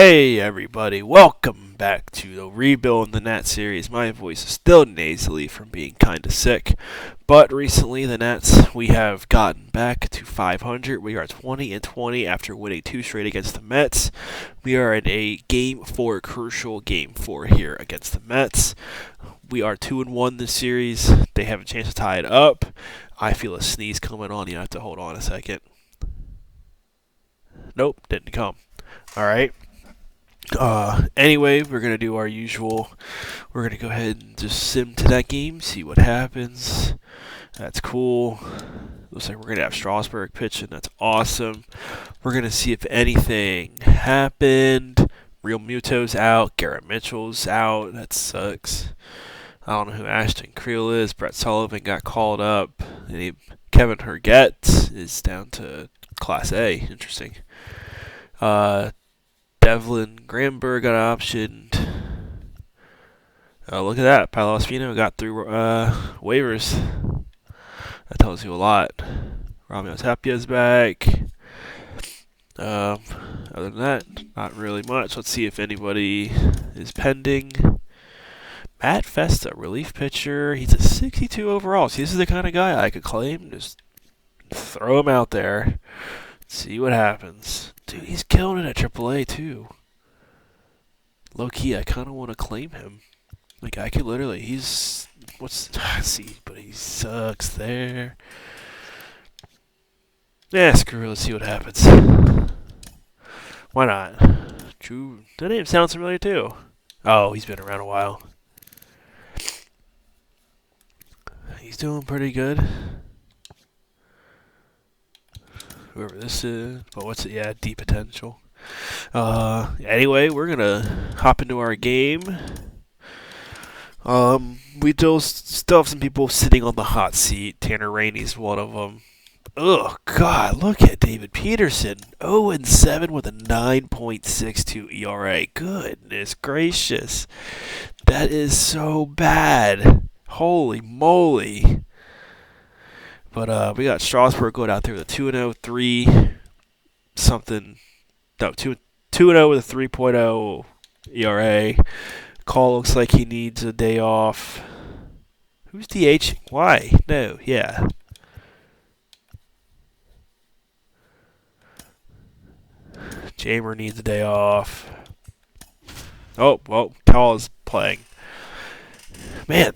Hey everybody, welcome back to the Rebuild the Nats series. My voice is still nasally from being kinda sick, but recently the Nats, we have gotten back to 500. We are 20-20 after winning 2 straight against the Mets. We are in a Game 4, crucial Game 4 here against the Mets. We are 2-1 this series. They have a chance to tie it up. I feel a sneeze coming on. You have to hold on a second. Nope, didn't come. Alright. Anyway, we're going to do our usual. We're going to go ahead and just sim to that game, see what happens. That's cool. Looks like we're going to have Strasburg pitching. That's awesome. We're going to see if anything happened. Real Muto's out. Garrett Mitchell's out. That sucks. I don't know who Ashton Creel is. Brett Sullivan got called up. Kevin Herget is down to Class A. Interesting. Devlin Gramberg got optioned. Look at that. Paolo Espino got through waivers. That tells you a lot. Romeo Tapia's back. Other than that, not really much. Let's see if anybody is pending. Matt Festa, relief pitcher. He's a 62 overall. See, this is the kind of guy I could claim. Just throw him out there. See what happens. Dude, he's killing it at AAA, too. Low-key, I kind of want to claim him. Like, I could literally, see, but he sucks there. Yeah, screw it, let's see what happens. Why not? True, that name sounds familiar, too. Oh, he's been around a while. He's doing pretty good. Whoever this is, but what's it? Yeah, deep potential. Anyway, we're gonna hop into our game. We still have some people sitting on the hot seat. Tanner Rainey's one of them. Oh God, look at David Peterson, 0-7 with a 9.62 ERA. Goodness gracious, that is so bad. Holy moly. But we got Strasburg going out there with a 2-0, 3 something. No, 2-0 with a 3.0 ERA. Call looks like he needs a day off. Who's DHing? Why? No, yeah. Jamer needs a day off. Oh, well, Call is playing. Man,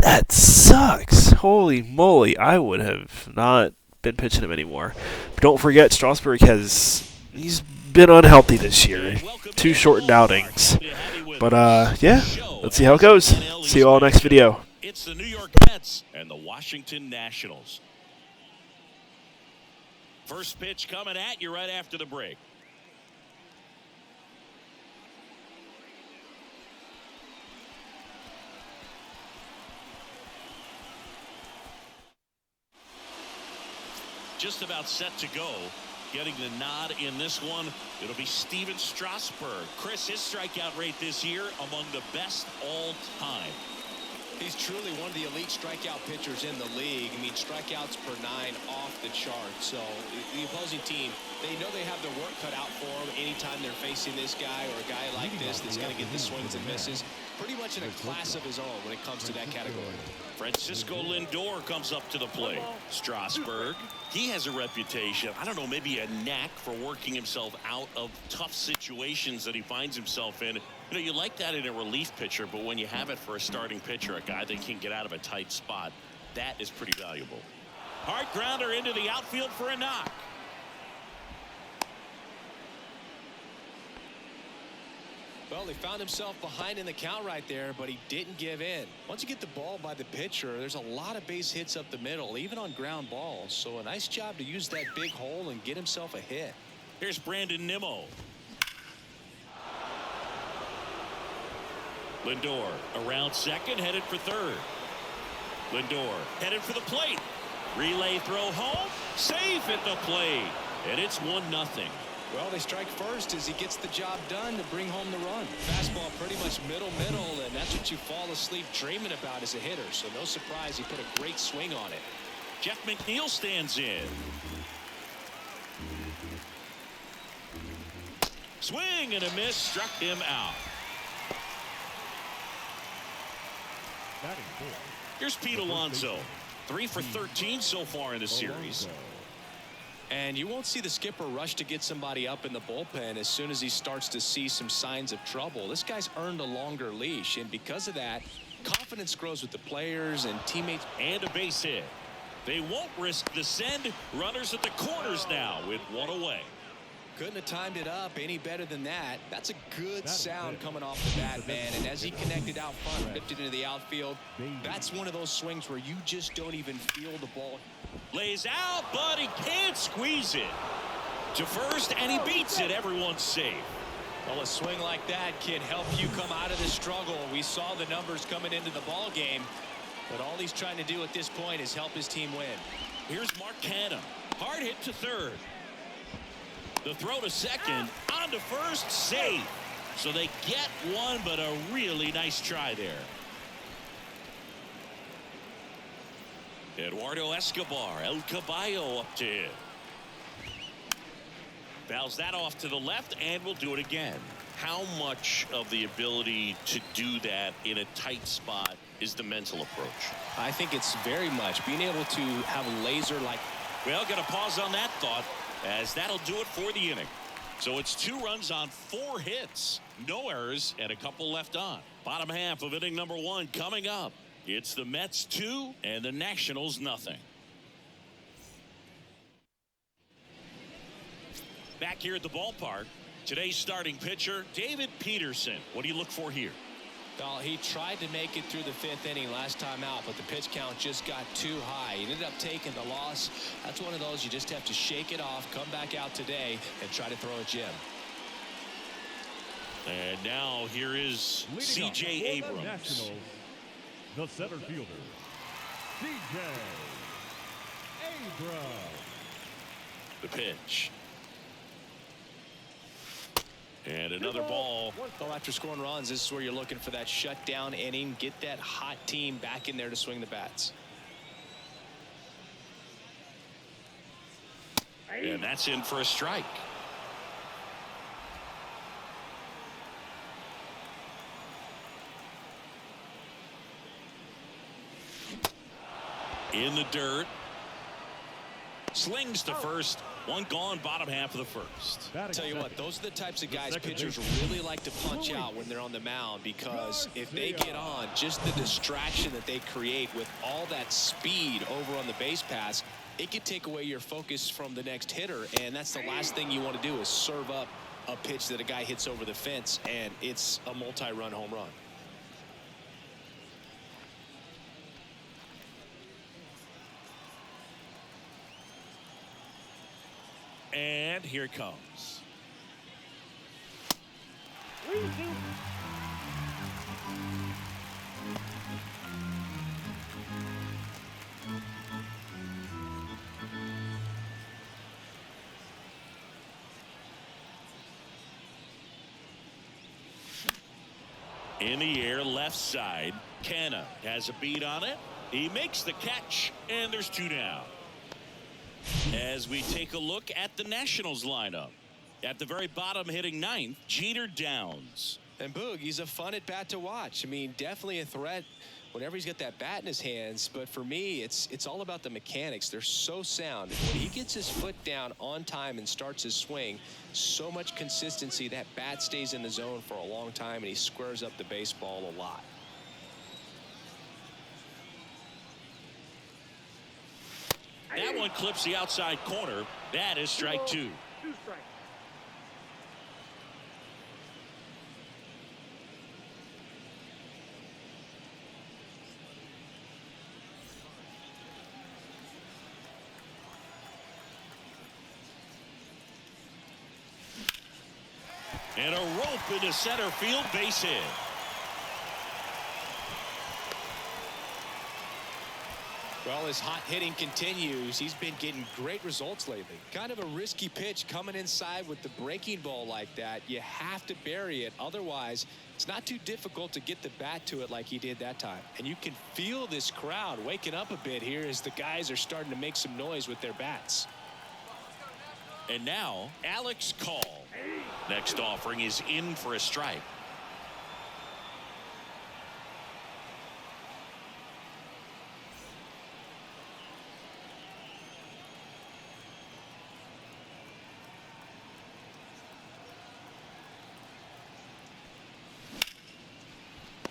that sucks. Holy moly, I would have not been pitching him anymore. But don't forget, Strasburg he's been unhealthy this year. 2 shortened outings. But, yeah, let's see how it goes. See you all next video. It's the New York Mets and the Washington Nationals. First pitch coming at you right after the break. Just about set to go. Getting the nod in this one, it'll be Stephen Strasburg. Chris, his strikeout rate this year among the best all time. He's truly one of the elite strikeout pitchers in the league. I mean, strikeouts per 9 off the chart. So the opposing team, they know they have their work cut out for them anytime they're facing this guy or a guy like this that's going to get the swings and misses. Pretty much in a class of his own when it comes to that category. Francisco Lindor comes up to the plate. Strasburg, he has a reputation, I don't know, maybe a knack for working himself out of tough situations that he finds himself in. You know, you like that in a relief pitcher, but when you have it for a starting pitcher, a guy that can get out of a tight spot, that is pretty valuable. Hard grounder into the outfield for a knock. Well, he found himself behind in the count right there, but he didn't give in. Once you get the ball by the pitcher, there's a lot of base hits up the middle, even on ground balls. So a nice job to use that big hole and get himself a hit. Here's Brandon Nimmo. Lindor around second, headed for third. Lindor headed for the plate. Relay throw home, safe at the plate, and it's 1-0. Well, they strike first as he gets the job done to bring home the run. Fastball pretty much middle, and that's what you fall asleep dreaming about as a hitter. So no surprise he put a great swing on it. Jeff McNeil stands in. Swing and a miss, struck him out. Here's Pete Alonso. 3 for 13 so far in the series. And you won't see the skipper rush to get somebody up in the bullpen as soon as he starts to see some signs of trouble. This guy's earned a longer leash, and because of that, confidence grows with the players and teammates. And a base hit. They won't risk the send. Runners at the corners now with one away. Couldn't have timed it up any better than that. That's a good sound coming off the bat, man. And as he connected out front, ripped it into the outfield, that's one of those swings where you just don't even feel the ball. Lays out, but he can't squeeze it to first, and he beats it. Everyone's safe. Well, a swing like that can help you come out of the struggle. We saw the numbers coming into the ball game, but all he's trying to do at this point is help his team win. Here's Mark Canha. Hard hit to third. The throw to second, on to first, safe. So they get one, but a really nice try there. Eduardo Escobar, El Caballo up to him. Fouls that off to the left, and will do it again. How much of the ability to do that in a tight spot is the mental approach? I think it's very much being able to have a laser like. Well, got to pause on that thought, as that'll do it for the inning. So it's 2 runs on 4 hits, no errors, and a couple left on. Bottom half of inning number 1 coming up. It's the Mets 2 and the Nationals nothing. Back here at the ballpark, today's starting pitcher, David Peterson. What do you look for here? Well, he tried to make it through the 5th inning last time out, but the pitch count just got too high. He ended up taking the loss. That's one of those you just have to shake it off, come back out today, and try to throw a gem. And now here is C.J. Abrams. Nationals, the center fielder, C.J. Abrams. The pitch. And another ball. Well, after scoring runs, this is where you're looking for that shutdown inning. Get that hot team back in there to swing the bats. And that's in for a strike. In the dirt. Slings to first. One gone, bottom half of the first. I'll tell you what, those are the types of guys pitchers really like to punch out when they're on the mound, because if they get on, just the distraction that they create with all that speed over on the base pass, it could take away your focus from the next hitter, and that's the last thing you want to do is serve up a pitch that a guy hits over the fence, and it's a multi-run home run. And here it comes. In the air, left side. Canha has a beat on it. He makes the catch, and there's 2 down. As we take a look at the Nationals lineup. At the very bottom, hitting 9th, Jeter Downs. And Boog, he's a fun at bat to watch. I mean, definitely a threat whenever he's got that bat in his hands. But for me, it's all about the mechanics. They're so sound. When he gets his foot down on time and starts his swing, so much consistency, that bat stays in the zone for a long time, and he squares up the baseball a lot. That one clips the outside corner. That is strike 2. And a rope into center field, base hit. Well, his hot hitting continues. He's been getting great results lately. Kind of a risky pitch coming inside with the breaking ball like that. You have to bury it. Otherwise, it's not too difficult to get the bat to it like he did that time. And you can feel this crowd waking up a bit here as the guys are starting to make some noise with their bats. And now Alex Call. Next offering is in for a strike.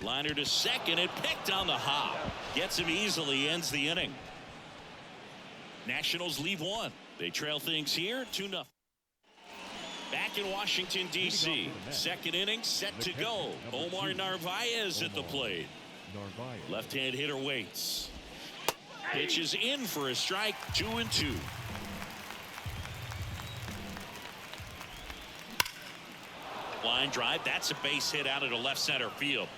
Liner to second and picked on the hop. Gets him easily, ends the inning. Nationals leave one. They trail things here 2-0. Back in Washington, D.C. Second inning set to go. Omar Narvaez at the plate. Left-hand hitter waits. Pitches in for a strike, 2-2. Line drive. That's a base hit out into left center field.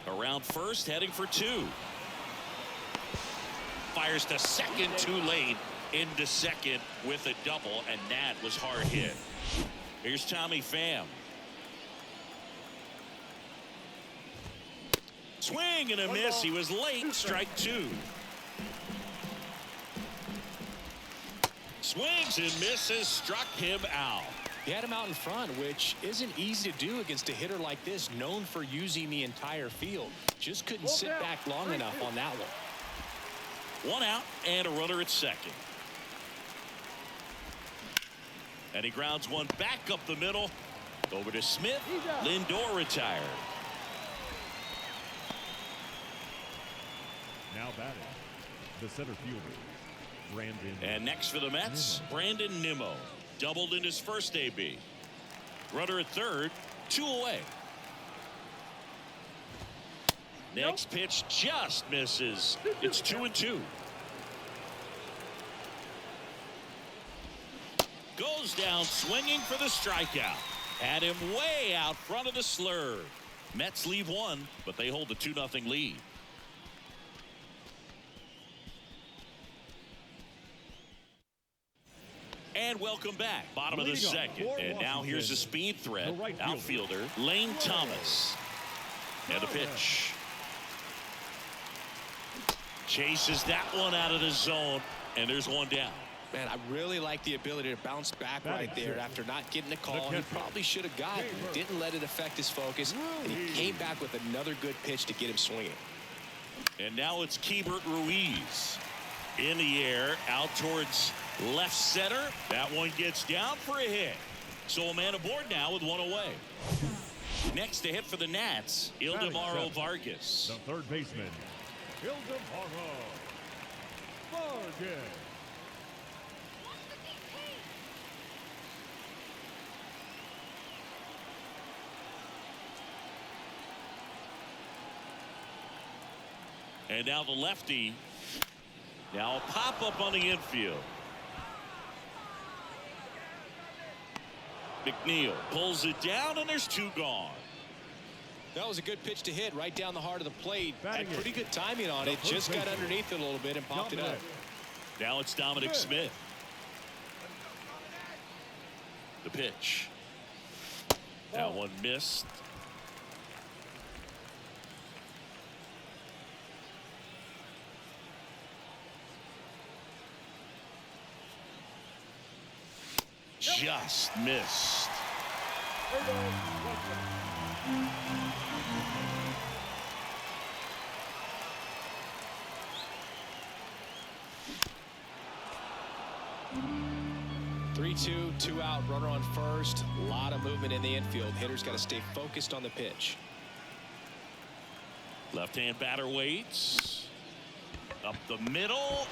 Around first, heading for two. Fires to second too late. Into second with a double, and that was hard hit. Here's Tommy Pham. Swing and a miss. He was late. Strike two. Swings and misses. Struck him out. He had him out in front, which isn't easy to do against a hitter like this, known for using the entire field. Just couldn't sit back long enough on that one. One out and a runner at second. And he grounds one back up the middle. Over to Smith. Lindor retired. Now batting, the center fielder, Brandon. And next for the Mets, Brandon Nimmo. Doubled in his first AB. Runner at third, 2 away. Next pitch just misses. It's 2-2. Goes down swinging for the strikeout. Had him way out front of the slurve. Mets leave one, but they hold a 2-0 lead. And welcome back. Bottom of the second. And now here's a speed threat. Outfielder Lane Thomas. And a pitch. Chases that one out of the zone. And there's one down. Man, I really like the ability to bounce back right there after not getting the call. He probably should have gotten. Didn't let it affect his focus. And he came back with another good pitch to get him swinging. And now it's Keibert Ruiz. In the air, out towards left center. That one gets down for a hit. So a man aboard now with one away. Next to hit for the Nats, Ildemaro Vargas. The third baseman, Ildemaro Vargas. And now the lefty. Now a pop-up on the infield. McNeil pulls it down, and there's two gone. That was a good pitch to hit right down the heart of the plate. Had pretty good timing on it. Just got underneath it a little bit and popped it up. Now it's Dominic Smith. The pitch. That one missed. Just missed. Three-two, 2 out, runner on first. A lot of movement in the infield. Hitter's got to stay focused on the pitch. Left-hand batter waits. Up the middle.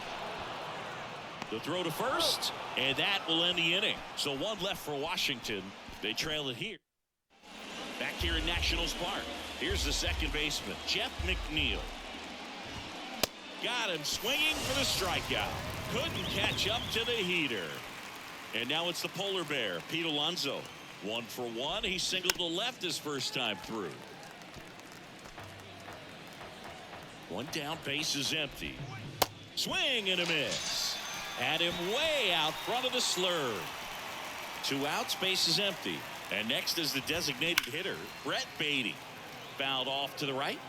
The throw to first, and that will end the inning. So one left for Washington. They trail it here. Back here in Nationals Park. Here's the second baseman, Jeff McNeil. Got him swinging for the strikeout. Couldn't catch up to the heater. And now it's the polar bear, Pete Alonso. 1 for 1. He singled to left his first time through. One down, base is empty. Swing and a miss. Had him way out front of the slurve. 2 outs, base is empty. And next is the designated hitter, Brett Beatty. Fouled off to the right.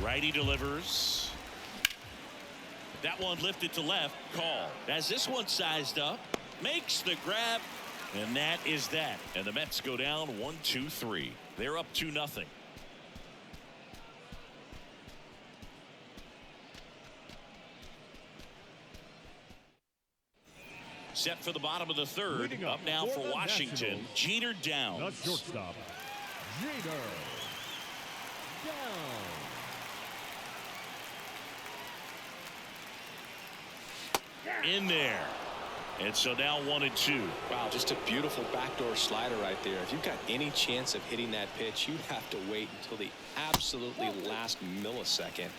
Righty delivers. That one lifted to left. Call. As this one sized up. Makes the grab. And that is that. And the Mets go down 1-2-3. They're up 2-0. Set for the bottom of the third. Leading Up now for the Washington. Nationals, Jeter down. the shortstop, Jeter. Down. In there. And so now 1-2. Wow, just a beautiful backdoor slider right there. If you've got any chance of hitting that pitch, you have to wait until the absolutely last millisecond.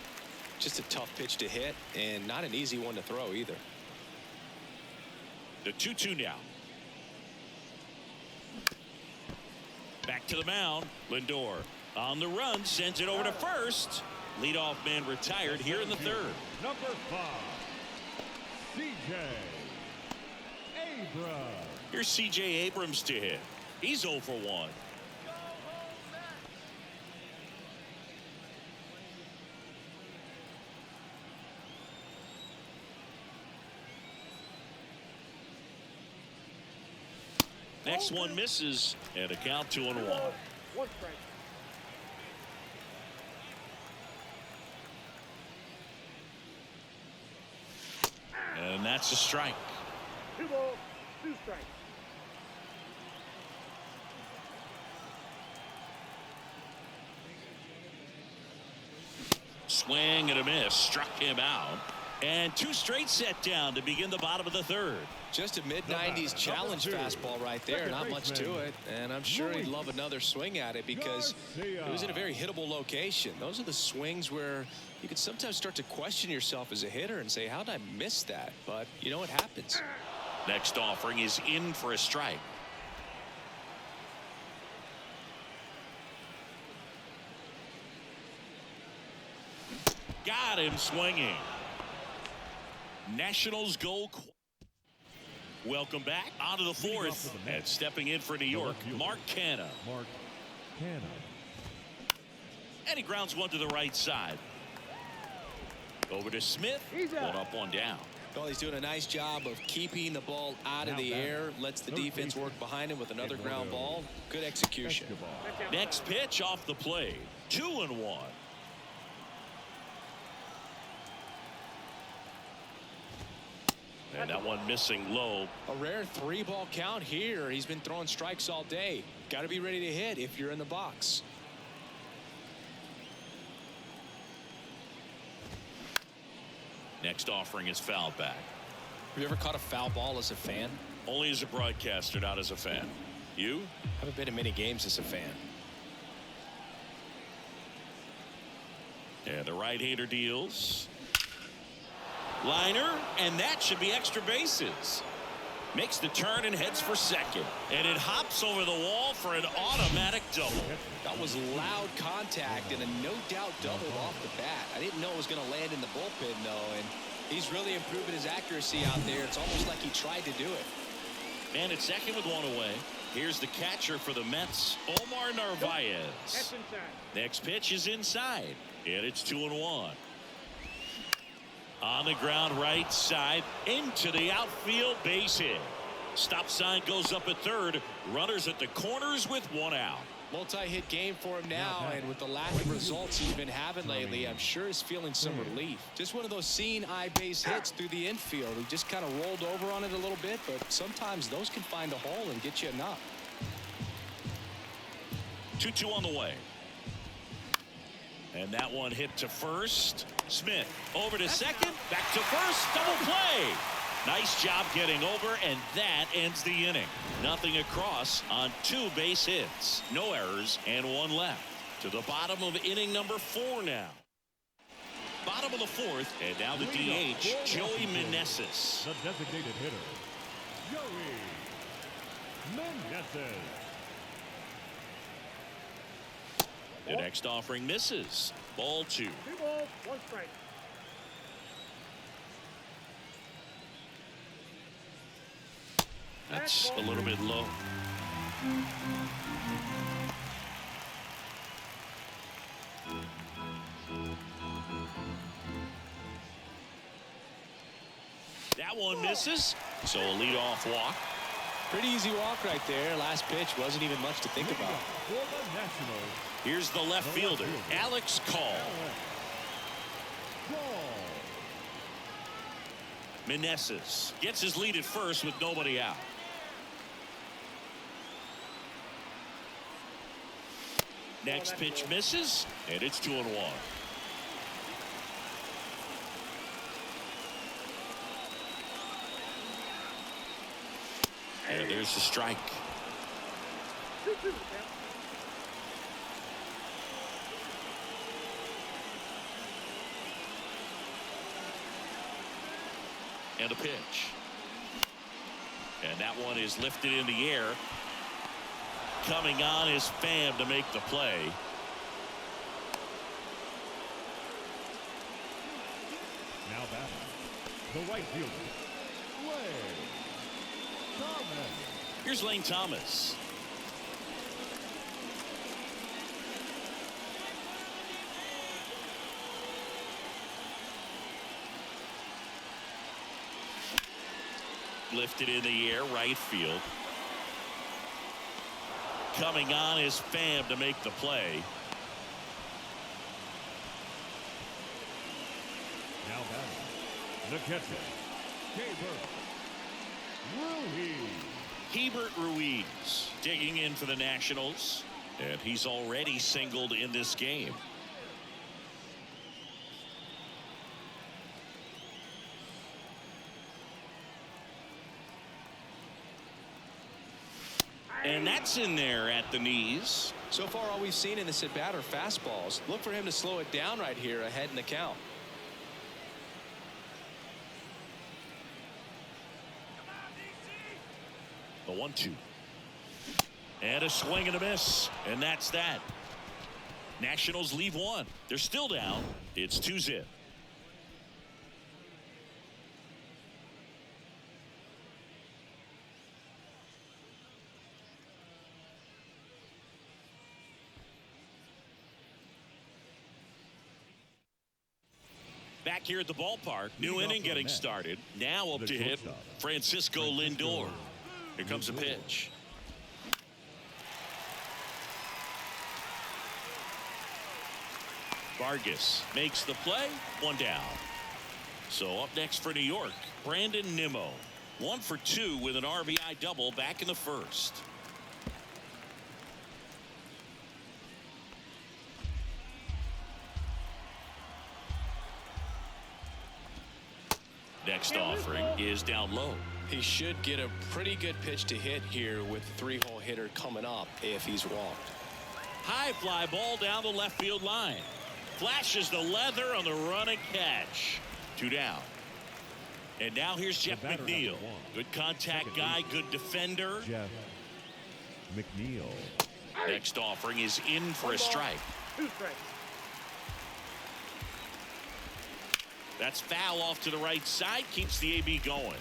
Just a tough pitch to hit and not an easy one to throw either. The 2-2 now. Back to the mound. Lindor on the run, sends it over to first. Leadoff man retired here in the third. Number 5, C.J. Abrams. Here's C.J. Abrams to hit. He's 0 for 1. Next one misses, and a count 2-1. And that's a strike. 2 balls, 2 strikes. Swing and a miss, struck him out. And 2 straight set down to begin the bottom of the third. Just a mid-90s challenge fastball right there. Not much to it. And I'm sure he'd love another swing at it because it was in a very hittable location. Those are the swings where you can sometimes start to question yourself as a hitter and say, how did I miss that? But you know what happens. Next offering is in for a strike. Got him swinging. Nationals go. Welcome back onto the fourth. And stepping in for New York, Mark Canha. Mark Canha. And he grounds one to the right side. Over to Smith. One up, one down. Well, he's doing a nice job of keeping the ball out of the air. Lets the defense work behind him with another ground ball. Good execution. Next pitch off the plate. 2-1. And that one missing low. A rare 3-ball count here. He's been throwing strikes all day. Got to be ready to hit if you're in the box. Next offering is fouled back. Have you ever caught a foul ball as a fan? Only as a broadcaster, not as a fan. You? Haven't been in many games as a fan. And the right-hander deals. Liner, and that should be extra bases. Makes the turn and heads for second. And it hops over the wall for an automatic double. That was loud contact and a no-doubt double off the bat. I didn't know it was going to land in the bullpen, though, and he's really improving his accuracy out there. It's almost like he tried to do it. And at second with one away. Here's the catcher for the Mets, Omar Narvaez. That's inside. Next pitch is inside, and it's 2-1. On the ground right side into the outfield base hit. Stop sign goes up at third. Runners at the corners with one out. Multi-hit game for him now, and with the lack of results he's been having lately, I'm sure he's feeling some relief. Just one of those seeing eye base hits through the infield. He just kind of rolled over on it a little bit, but sometimes those can find a hole and get you a knock. 2-2 on the way. And that one hit to first. Smith over to second, back to first, double play. Nice job getting over, and that ends the inning. Nothing across on 2 base hits. No errors, and 1 left. To the bottom of inning number 4 now. Bottom of the 4th, and now the DH, Joey Meneses. The designated hitter, Joey Meneses. The next offering misses. Ball 2. 2 balls, 1 strike. That's a little bit low. That one misses. So a leadoff walk. Pretty easy walk right there. Last pitch wasn't even much to think about. For the Nationals, Here's the left fielder, Alex Call. Call. Meneses gets his lead at first with nobody out. Next pitch misses, and it's 2-1. And there's the strike. 2-2 the count. And a pitch. And that one is lifted in the air. Coming on is Pham to make the play. Now batting, the right fielder, Lane Thomas. Here's Lane Thomas. Lifted in the air, right field. Coming on is Pham to make the play. Now batting, the catcher, Rebirth. Hebert Ruiz digging in for the Nationals, and he's already singled in this game. And that's in there at the knees. So far, all we've seen in this at bat are fastballs. Look for him to slow it down right here ahead in the count. The 1-2. And a swing and a miss. And that's that. Nationals leave one. They're still down. It's 2-0. Back here at the ballpark, new inning getting started. Now up to hit Francisco Lindor. Here comes a pitch. Vargas makes the play, one down. So up next for New York, Brandon Nimmo. 1 for 2 with an RBI double back in the first. Next offering is down low. He should get a pretty good pitch to hit here with the 3-hole hitter coming up if he's walked. High fly ball down the left field line. Flashes the leather on the running catch. 2 down. And now here's Jeff McNeil. Good contact guy, good defender. Jeff McNeil. Next offering is in for a strike. 2 strikes. That's foul off to the right side, keeps the AB going.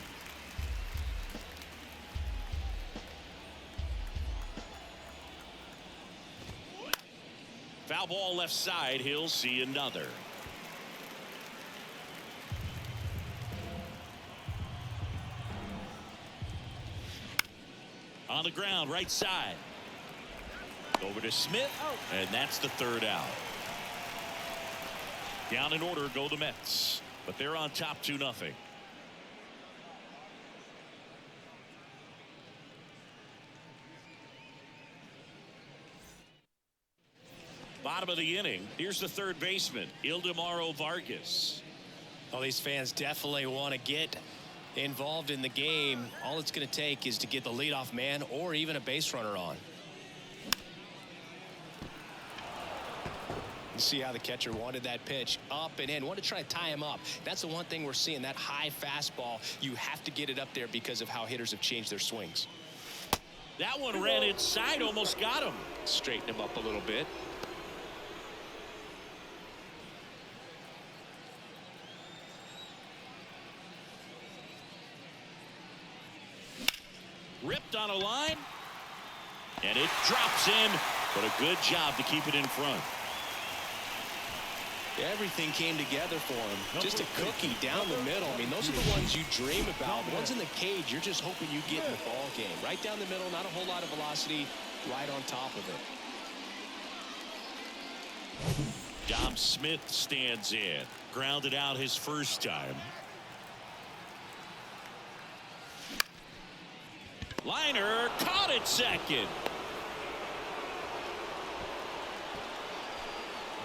Foul ball left side, he'll see another. On the ground, right side. Over to Smith, and that's the 3rd out. Down in order go the Mets, but they're on top 2-0. Bottom of the inning, here's the 3rd baseman, Ildemaro Vargas. Well, these fans definitely want to get involved in the game. All it's going to take is to get the leadoff man or even a base runner on. You see how the catcher wanted that pitch up and in. Wanted to try to tie him up. That's the one thing we're seeing, that high fastball. You have to get it up there because of how hitters have changed their swings. That one ran inside, almost got him. Straighten him up a little bit. Ripped on a line, and it drops in, but a good job to keep it in front. Everything came together for him. Just a cookie down the middle. I mean, those are the ones you dream about. The ones in the cage, you're just hoping you get in the ball game. Right down the middle, not a whole lot of velocity, right on top of it. Dom Smith stands in. Grounded out his first time. Liner caught at second.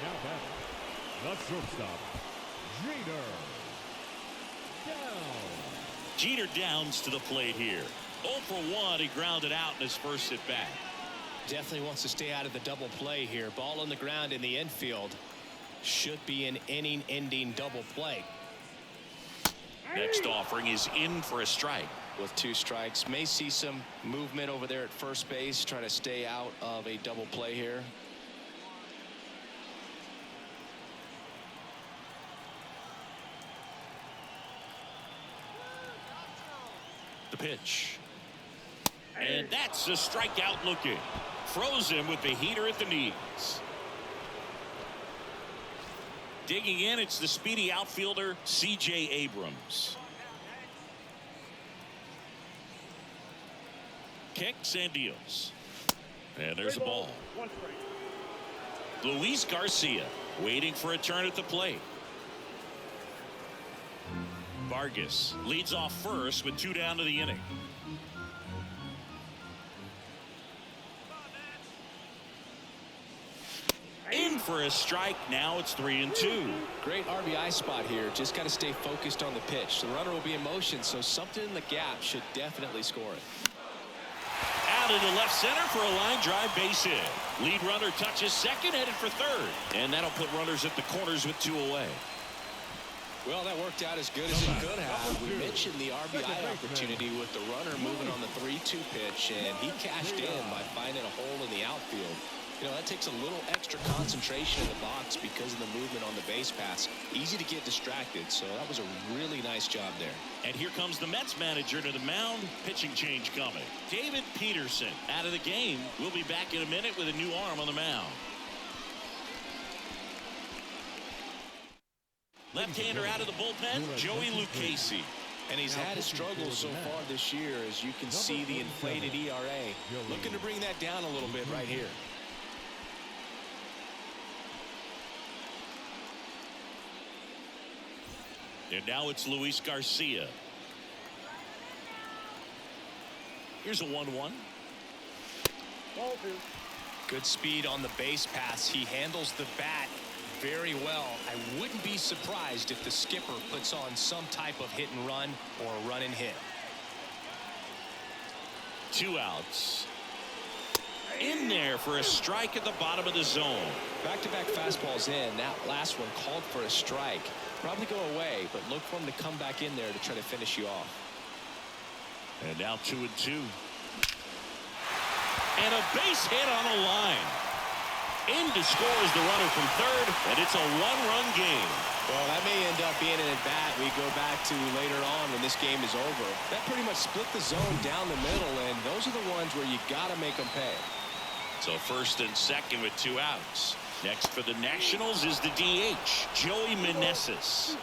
Now batting, the shortstop, Jeter. Down. Jeter downs to the plate here. 0 for 1. He grounded out in his first at bat. Definitely wants to stay out of the double play here. Ball on the ground in the infield. Should be an inning-ending double play. Next offering is in for a strike. With 2 strikes, may see some movement over there at first base, trying to stay out of a double play here. The pitch. And that's a strikeout looking. Froze him with the heater at the knees. Digging in, it's the speedy outfielder, C.J. Abrams. Kicks and deals. And there's a ball. Luis Garcia waiting for a turn at the plate. Vargas leads off first with 2 down to the inning. In for a strike. Now it's 3-2. Great RBI spot here. Just got to stay focused on the pitch. The runner will be in motion, so something in the gap should definitely score it. Out into left center for a line drive base hit. Lead runner touches second, headed for third. And that'll put runners at the corners with 2 away. Well, that worked out as good as it could have. We mentioned the RBI opportunity with the runner moving on the 3-2 pitch, and he cashed in by finding a hole in the outfield. You know, that takes a little extra concentration in the box because of the movement on the base pass. Easy to get distracted, so that was a really nice job there. And here comes the Mets manager to the mound. Pitching change coming. David Peterson out of the game. We'll be back in a minute with a new arm on the mound. Left-hander out of the bullpen, Joey Lucchesi. And he's had his struggles so far this year, as you can see the inflated ERA. Looking to bring that down a little bit right here. And now it's Luis Garcia. Here's a 1-1. Good speed on the base pass. He handles the bat very well. I wouldn't be surprised if the skipper puts on some type of hit and run or a run and hit. 2 outs. In there for a strike at the bottom of the zone. Back-to-back fastballs in. That last one called for a strike. Probably go away, but look for him to come back in there to try to finish you off. And now 2-2. And a base hit on the line. In to score is the runner from third, and it's a 1-run game. Well, that may end up being an at-bat we go back to later on when this game is over. That pretty much split the zone down the middle, and those are the ones where you got to make them pay. So first and second with 2 outs. Next for the Nationals is the DH, Joey Meneses.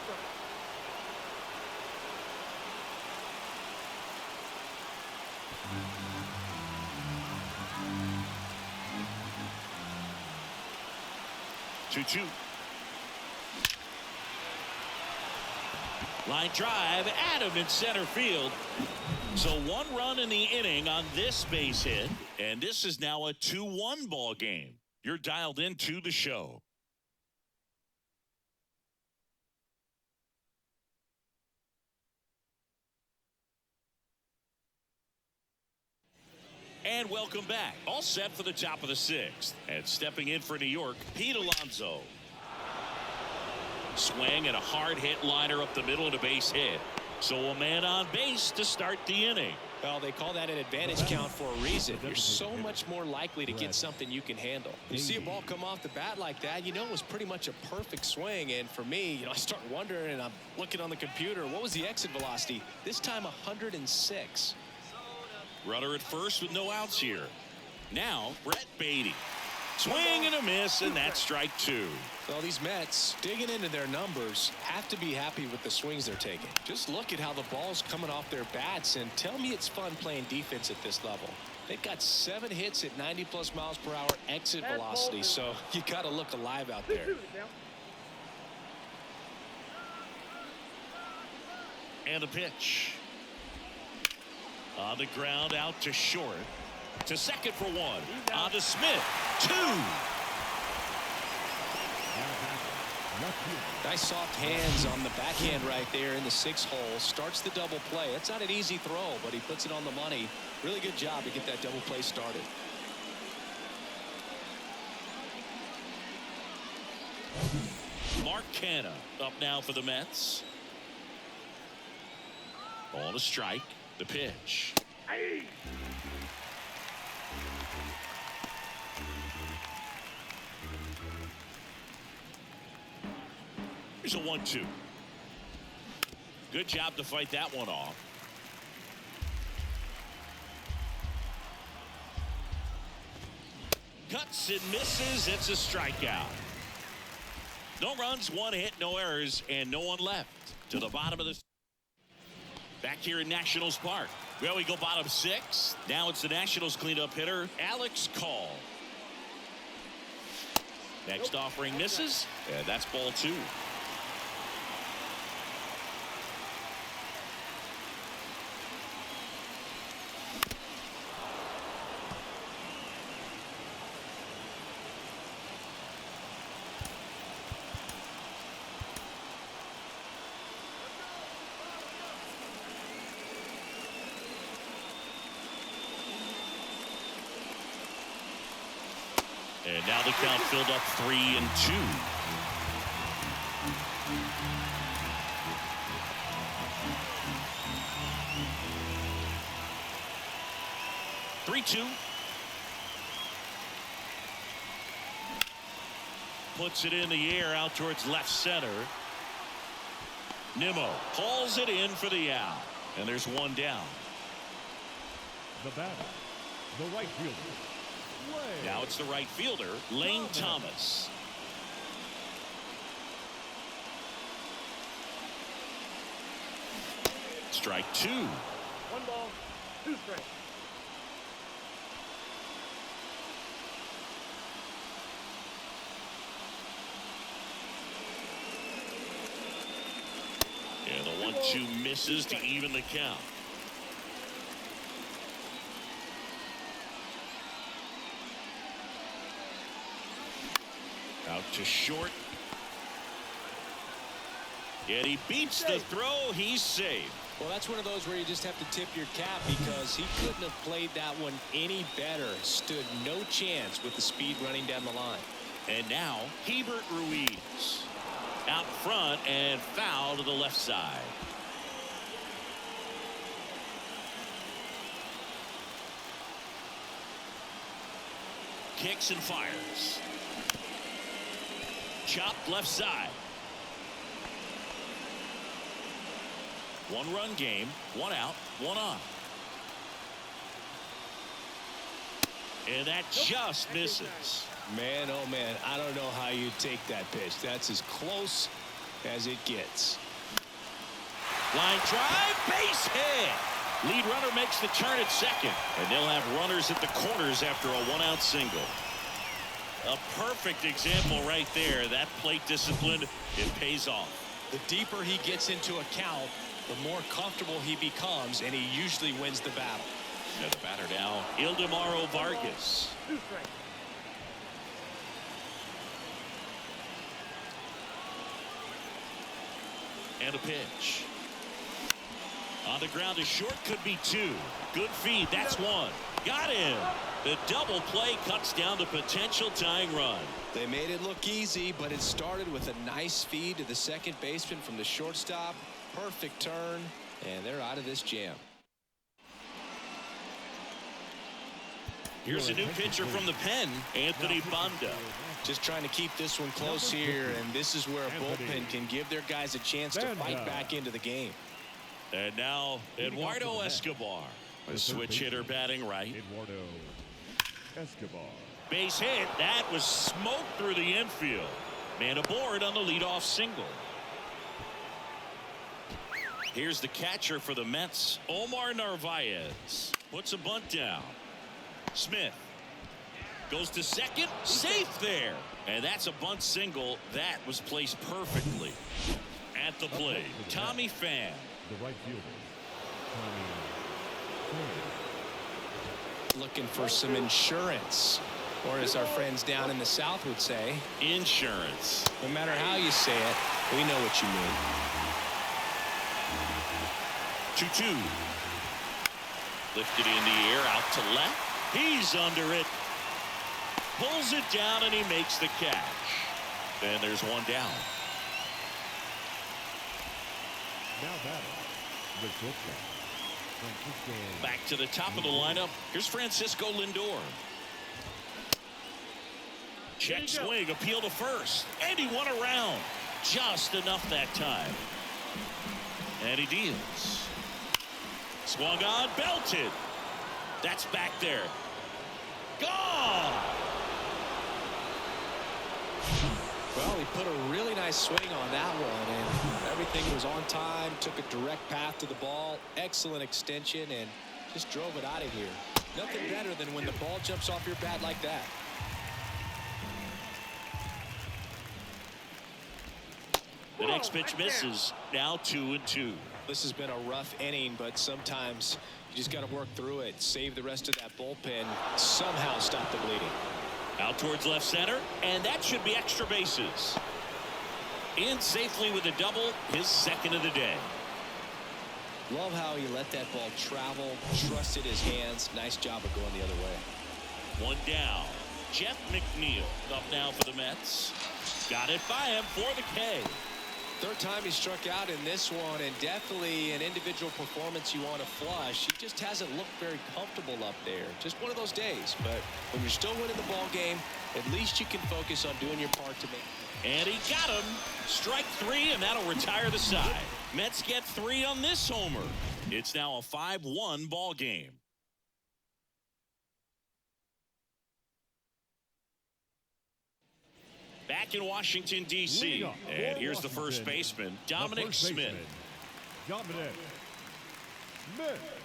Two. Line drive, Adam in center field. So 1 run in the inning on this base hit, and this is now a 2-1 ball game. You're dialed into the show. And welcome back. All set for the top of the 6th. And stepping in for New York, Pete Alonso. Swing and a hard hit liner up the middle and a base hit. So a man on base to start the inning. Well, they call that an advantage count for a reason. You're so much more likely to get something you can handle. You see a ball come off the bat like that, you know it was pretty much a perfect swing. And for me, I start wondering, and I'm looking on the computer, what was the exit velocity? This time 106. Runner at first with no outs here. Now Brett Beatty. Swing and a miss, and that's strike 2. Well, these Mets, digging into their numbers, have to be happy with the swings they're taking. Just look at how the ball's coming off their bats, and tell me it's fun playing defense at this level. They've got 7 hits at 90+ miles per hour exit velocity, so you got to look alive out there. And a pitch. On the ground, out to short. To second for 1. On to Smith. 2. Nice soft hands on the backhand right there in the 6th hole. Starts the double play. It's not an easy throw, but he puts it on the money. Really good job to get that double play started. Mark Canha up now for the Mets. On a strike. The pitch. Here's a 1-2. Good job to fight that one off. Cuts and misses. It's a strikeout. No runs, 1 hit, no errors, and no one left. To the bottom of the... Back here in Nationals Park. Well, we go bottom 6. Now it's the Nationals cleanup hitter, Alex Call. Next offering misses, and that's ball 2. And now the count filled up 3-2. Puts it in the air out towards left center. Nimmo hauls it in for the out. And there's 1 down. The batter, the right fielder. Now it's the right fielder, Lane Thomas. Strike 2. 1 ball, 2 strikes. And the 1-2 misses to even the count. Out to short. Yet he beats the throw. He's safe. Well, that's one of those where you just have to tip your cap because he couldn't have played that one any better. Stood no chance with the speed running down the line. And now Hebert Ruiz out front and foul to the left side. Kicks and fires. Chopped left side. 1-run game, 1 out, 1 on. And that just misses. Man, oh man, I don't know how you take that pitch. That's as close as it gets. Line drive, base hit. Lead runner makes the turn at second, and they'll have runners at the corners after a 1-out single. A perfect example right there. That plate discipline, it pays off. The deeper he gets into a count, the more comfortable he becomes, and he usually wins the battle. And the batter now, Ildemaro Vargas. 2 strikes. And a pitch. On the ground, a short could be 2. Good feed, that's 1. Got him. The double play cuts down the potential tying run. They made it look easy, but it started with a nice feed to the second baseman from the shortstop. Perfect turn, and they're out of this jam. Here's a new pitcher from the pen, Anthony Banda. Just trying to keep this one close here, and this is where a bullpen can give their guys a chance to fight back into the game. And now Eduardo Escobar, a switch hitter batting right. Eduardo Escobar. Base hit. That was smoked through the infield. Man aboard on the leadoff single. Here's the catcher for the Mets, Omar Narvaez. Puts a bunt down. Smith goes to second. Safe there. And that's a bunt single. That was placed perfectly. At the plate, Tommy Pham. The right fielder, Tommy Pham. Looking for some insurance, or as our friends down in the South would say, Insurance. no matter how you say it, we know what you mean. 2-2. Lifted in the air, out to left. He's under it. Pulls it down, and he makes the catch. Then there's one down. Now batting, the shortstop, Francisco. Back to the top of the lineup. Here's Francisco Lindor. Check swing, appeal to first. And he won around. Just enough that time. And he deals. Swung on, belted. That's back there. Gone! Well, he put a really nice swing on that one, and everything was on time, took a direct path to the ball, excellent extension, and just drove it out of here. Nothing better than when the ball jumps off your bat like that. The next pitch misses. Now 2-2. This has been a rough inning, but sometimes you just got to work through it, save the rest of that bullpen, somehow stop the bleeding. Out towards left center, and that should be extra bases. In safely with a double, his second of the day. Love how he let that ball travel, trusted his hands. Nice job of going the other way. One down. Jeff McNeil up now for the Mets. Got it by him for the K. Third time he struck out in this one, and definitely an individual performance you want to flush. He just hasn't looked very comfortable up there. Just one of those days. But when you're still winning the ball game, at least you can focus on doing your part to make. And he got him. Strike three, and that'll retire the side. Mets get 3 on this homer. It's now a 5-1 ball game. Back in Washington, D.C. And here's the first baseman, Dominic Smith. Dominic Smith.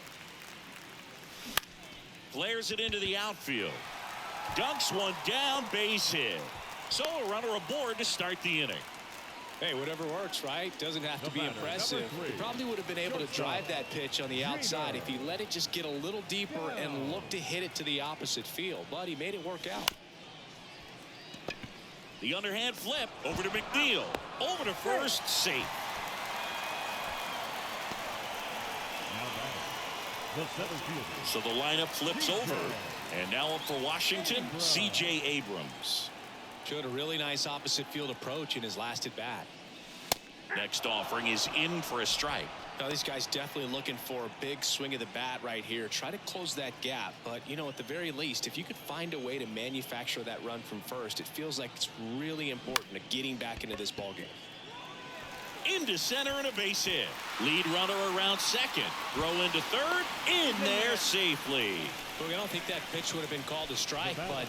Flares it into the outfield. Dunks one down, base hit. So a runner aboard to start the inning. Hey, whatever works, right? Doesn't have to be impressive. He probably would have been able to drive that pitch on the outside if he let it just get a little deeper and look to hit it to the opposite field. But he made it work out. The underhand flip over to McNeil. Over to first, safe. Now batting, the center fielder. So the lineup flips over. And now up for Washington, C.J. Abrams. Showed a really nice opposite field approach in his last at bat. Next offering is in for a strike. Now, these guys definitely looking for a big swing of the bat right here. Try to close that gap. But, you know, at the very least, if you could find a way to manufacture that run from first, it feels like it's really important to getting back into this ballgame. Into center and a base hit. Lead runner around second. Throw into third. In there safely. Look, I don't think that pitch would have been called a strike, but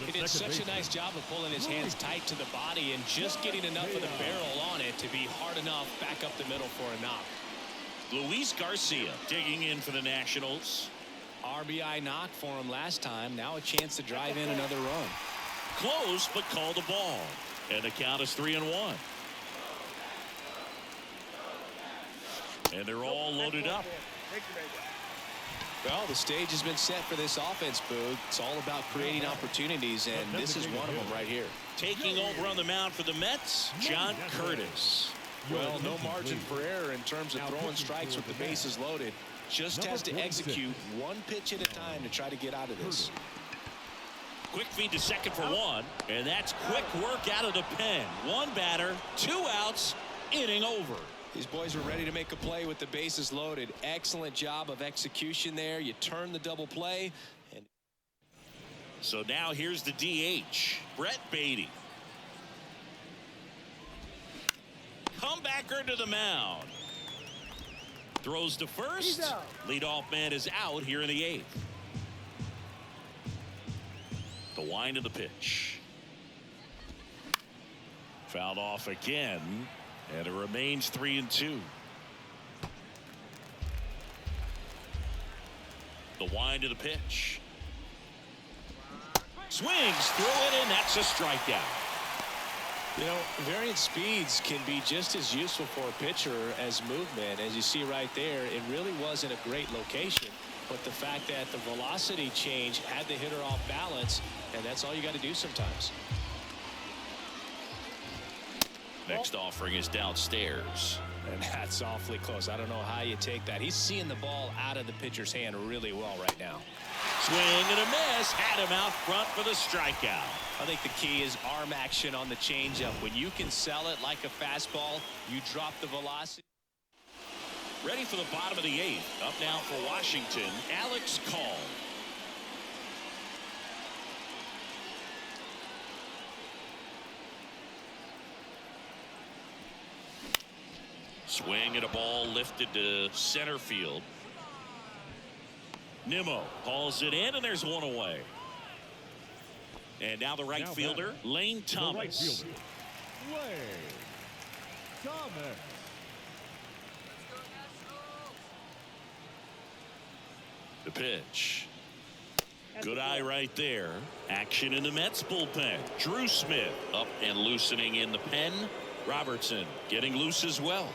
he did such a nice job of pulling his hands tight to the body and just getting enough of the barrel on it to be hard enough back up the middle for a knock. Luis Garcia digging in for the Nationals. RBI knock for him last time. Now a chance to drive in another run. Close, but called the ball. And the count is 3-1. And they're all loaded up. Well, the stage has been set for this offense, Boog. It's all about creating opportunities, and this is one of them right here. Taking over on the mound for the Mets, John Curtis. Well, no margin for error in terms of throwing strikes with the bases loaded. Just has to execute one pitch at a time to try to get out of this. Quick feed to second for one, and that's quick work out of the pen. One batter, 2 outs, inning over. These boys are ready to make a play with the bases loaded. Excellent job of execution there. You turn the double play. And so now here's the DH, Brett Beatty. Comebacker to the mound. Throws to first. Leadoff man is out here in the 8th. The wind of the pitch. Fouled off again, and it remains 3-2. The wind of the pitch. Swings through it, and that's a strikeout. You know, variant speeds can be just as useful for a pitcher as movement. As you see right there, it really wasn't a great location, but the fact that the velocity change had the hitter off balance, and that's all you got to do sometimes. Next offering is downstairs. And that's awfully close. I don't know how you take that. He's seeing the ball out of the pitcher's hand really well right now. Swing and a miss. Had him out front for the strikeout. I think the key is arm action on the changeup. When you can sell it like a fastball, you drop the velocity. Ready for the bottom of the 8th. Up now for Washington, Alex Call. Swing and a ball lifted to center field. Nimmo hauls it in, and there's one away. And now the right fielder, Lane Thomas. The right fielder, Lane Thomas. The pitch. Good eye right there. Action in the Mets bullpen. Drew Smith up and loosening in the pen. Robertson getting loose as well.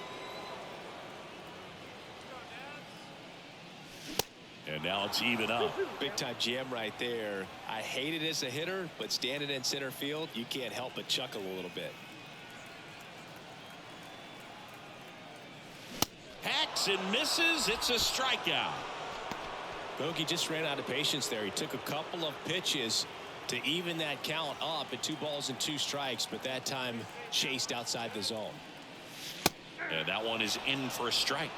And now it's even up. Big time jam right there. I hate it as a hitter, but standing in center field, you can't help but chuckle a little bit. Hacks and misses. It's a strikeout. Bogey just ran out of patience there. He took a couple of pitches to even that count up at 2 balls and 2 strikes, but that time chased outside the zone. And that one is in for a strike.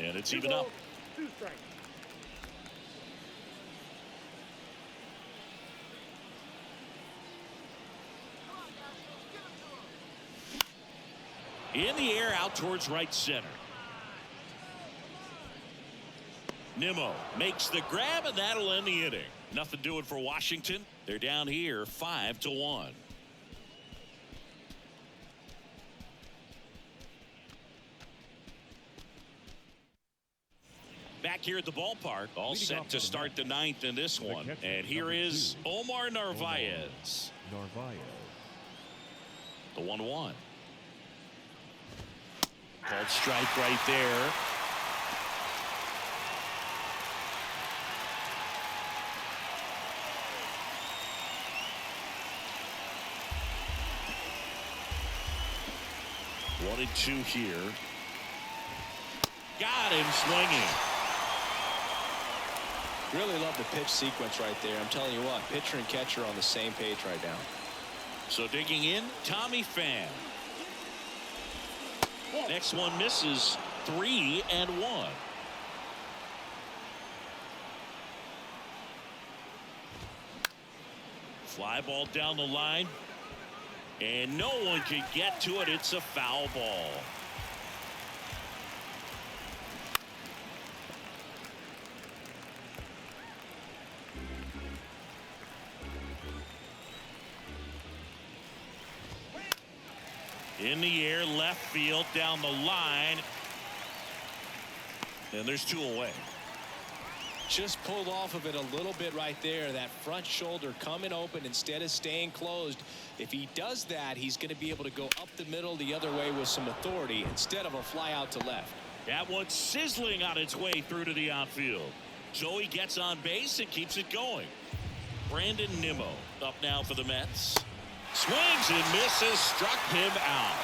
And it's even up. 2 strikes. In the air out towards right center. Nimmo makes the grab, and that'll end the inning. Nothing doing for Washington. They're down here 5-1. Back here at the ballpark, all set to start the 9th in this one. And here is Omar Narvaez. The 1-1. Called strike right there. One and 2 here. Got him swinging. Really love the pitch sequence right there. I'm telling you what, pitcher and catcher on the same page right now. So digging in, Tommy Pham. Next one misses. 3-1. Fly ball down the line, and no one can get to it. It's a foul ball. In the air, left field, down the line. And there's 2 away. Just pulled off of it a little bit right there. That front shoulder coming open instead of staying closed. If he does that, he's going to be able to go up the middle the other way with some authority instead of a fly out to left. That one's sizzling on its way through to the outfield. So he gets on base and keeps it going. Brandon Nimmo up now for the Mets. Swings and misses, struck him out.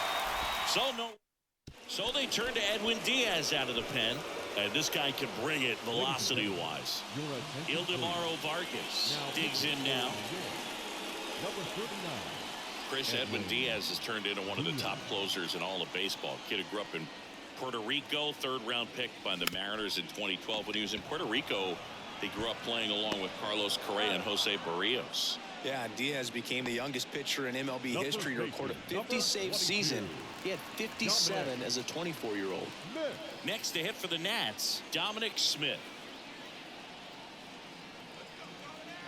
So they turn to Edwin Diaz out of the pen. And this guy can bring it velocity-wise. Ildemaro Vargas digs in now. Chris, Edwin Diaz has turned into one of the top closers in all of baseball. Kid who grew up in Puerto Rico, 3rd-round pick by the Mariners in 2012. When he was in Puerto Rico, he grew up playing along with Carlos Correa and Jose Barrios. Yeah, Diaz became the youngest pitcher in MLB history to record a 50-save season. He had 57 as a 24-year-old. Next to hit for the Nats, Dominic Smith.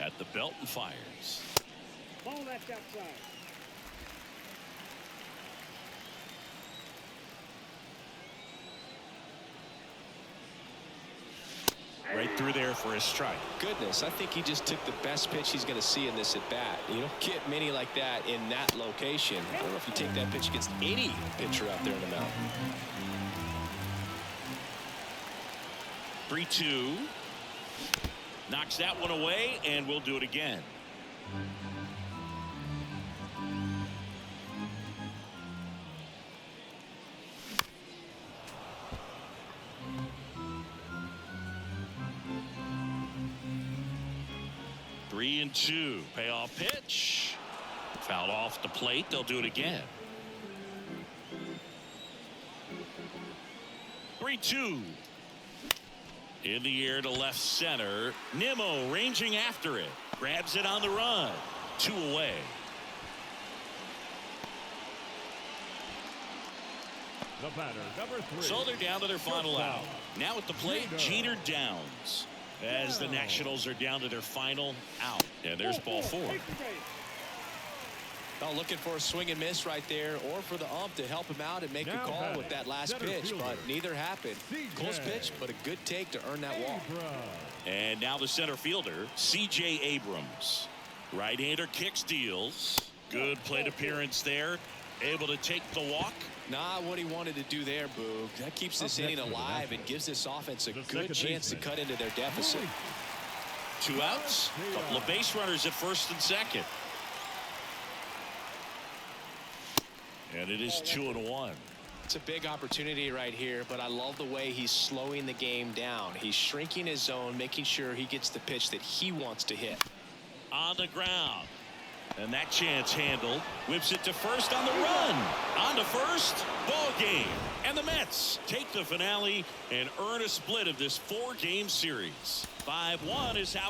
At the belt and fires. Ball that's outside. Right through there for a strike. Goodness, I think he just took the best pitch he's going to see in this at bat. You don't get many like that in that location. I don't know if you take that pitch against any pitcher out there in the mound. 3-2. Knocks that one away, and we'll do it again. Three and two. Payoff pitch. Fouled off the plate. They'll do it again. 3-2. In the air to left center. Nimmo ranging after it. Grabs it on the run. 2 away. The batter, number 3. So they're down to their final out. Now at the plate, Jeter Downs. As the Nationals are down to their final out. And there's ball 4. Well, looking for a swing and miss right there, or for the ump to help him out and make a call with that last pitch, but neither happened. Close pitch, but a good take to earn that walk. And now the center fielder, C.J. Abrams. Right-hander kicks, deals. Good plate appearance there. Able to take the walk. Not what he wanted to do there, Boog. That keeps this inning alive and gives this offense a good chance to cut into their deficit. 2 outs. Couple of base runners at first and second. And it is 2-1. It's a big opportunity right here, but I love the way he's slowing the game down. He's shrinking his zone, making sure he gets the pitch that he wants to hit. On the ground. And that chance handled. Whips it to first on the run. On to first. Ball game. And the Mets take the finale and earn a split of this 4-game series. 5-1 is how